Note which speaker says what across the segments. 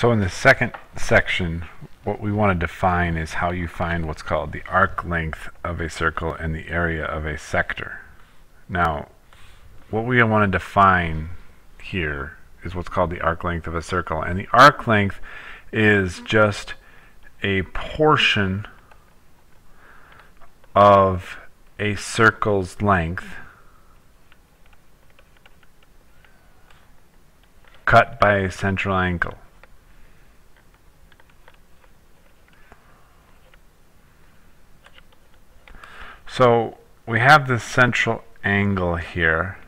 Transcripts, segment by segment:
Speaker 1: So in the second section, what we want to define is how you find what's called the arc length of a circle and the area of a sector. Now, what we want to define here is what's called the arc length of a circle, and the arc length is just a portion of a circle's length cut by a central angle. So we have this central angle here,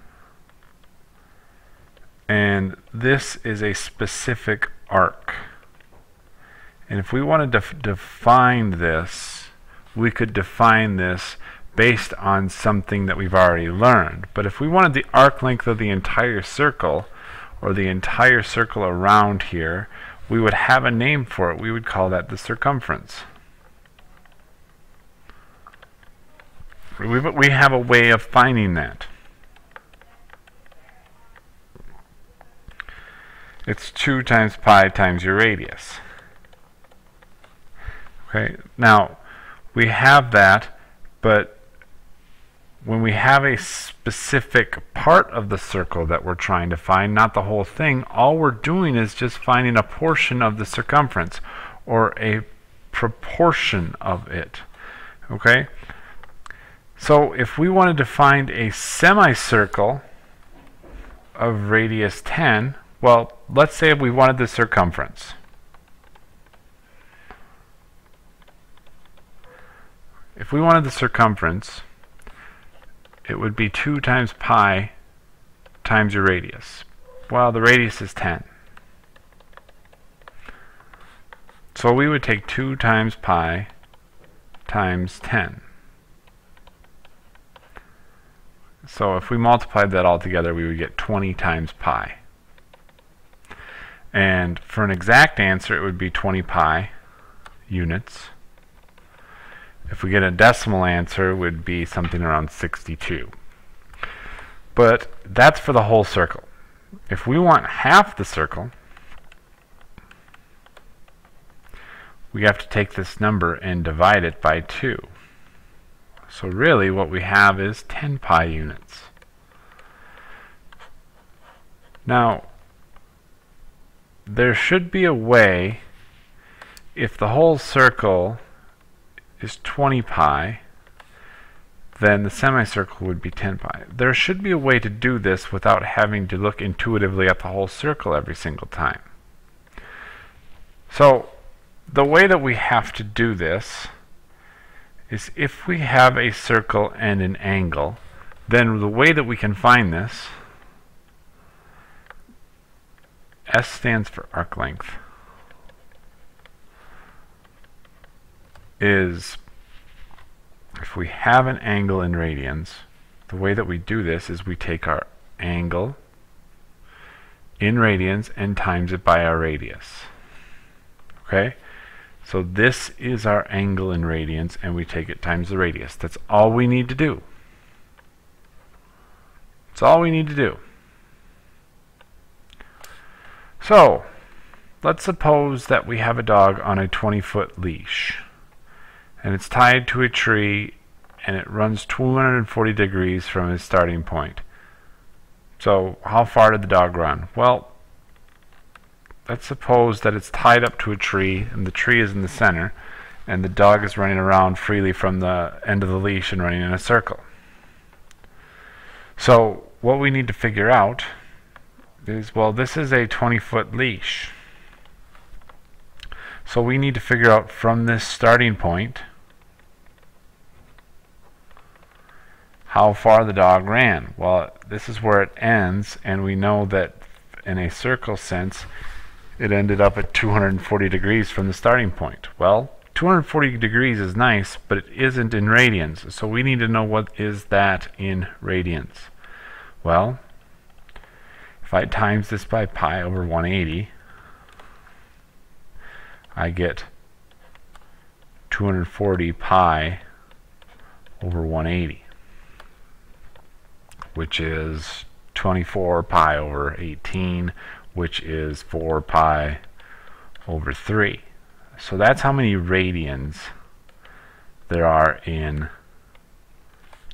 Speaker 1: and this is a specific arc. And if we wanted to define this, we could define this based on something that we've already learned. But if we wanted the arc length of the entire circle, or the entire circle around here, we would have a name for it. We would call that the circumference. We have a way of finding that. It's 2 times pi times your radius. Okay, now we have that, but when we have a specific part of the circle that we're trying to find, not the whole thing, all we're doing is just finding a portion of the circumference, or a proportion of it. Okay? So if we wanted to find a semicircle of radius 10, well, let's say we wanted the circumference. If we wanted the circumference, it would be 2 times pi times your radius. Well, the radius is 10. So we would take 2 times pi times 10. So if we multiplied that all together, we would get 20 times pi. And for an exact answer, it would be 20 pi units. If we get a decimal answer, it would be something around 62. But that's for the whole circle. If we want half the circle, we have to take this number and divide it by 2. So really what we have is 10 pi units. Now, there should be a way, if the whole circle is 20 pi, then the semicircle would be 10 pi. There should be a way to do this without having to look intuitively at the whole circle every single time. So the way that we have to do this is, if we have a circle and an angle, then the way that we can find this, S stands for arc length, is if we have an angle in radians, the way that we do this is we take our angle in radians and times it by our radius. Okay? So this is our angle in radians, and we take it times the radius. That's all we need to do. That's all we need to do. So, let's suppose that we have a dog on a 20-foot leash, and it's tied to a tree, and it runs 240 degrees from its starting point. So, how far did the dog run? Well, let's suppose that it's tied up to a tree, and the tree is in the center, and the dog is running around freely from the end of the leash and running in a circle. So what we need to figure out is, well, this is a 20-foot leash. So we need to figure out from this starting point how far the dog ran. Well, this is where it ends, and we know that in a circle sense, it ended up at 240 degrees from the starting point. Well, 240 degrees is nice, but it isn't in radians. So we need to know what is that in radians. Well, if I times this by pi over 180, I get 240 pi over 180, which is 24 pi over 18, which is 4 pi over 3. So that's how many radians there are in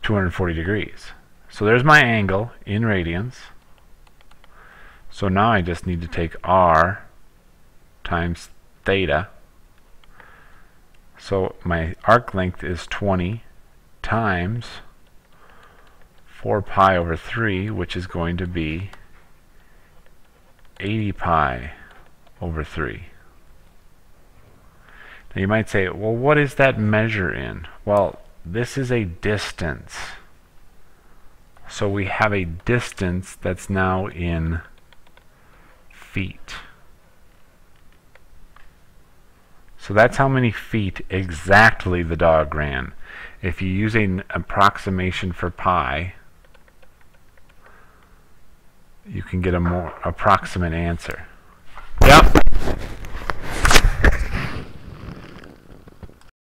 Speaker 1: 240 degrees. So there's my angle in radians. So now I just need to take r times theta. So my arc length is 20 times 4 pi over 3, which is going to be 80 pi over 3. Now you might say, well, what is that measure in? Well, this is a distance. So we have a distance that's now in feet. So that's how many feet exactly the dog ran. If you use an approximation for pi, you can get a more approximate answer.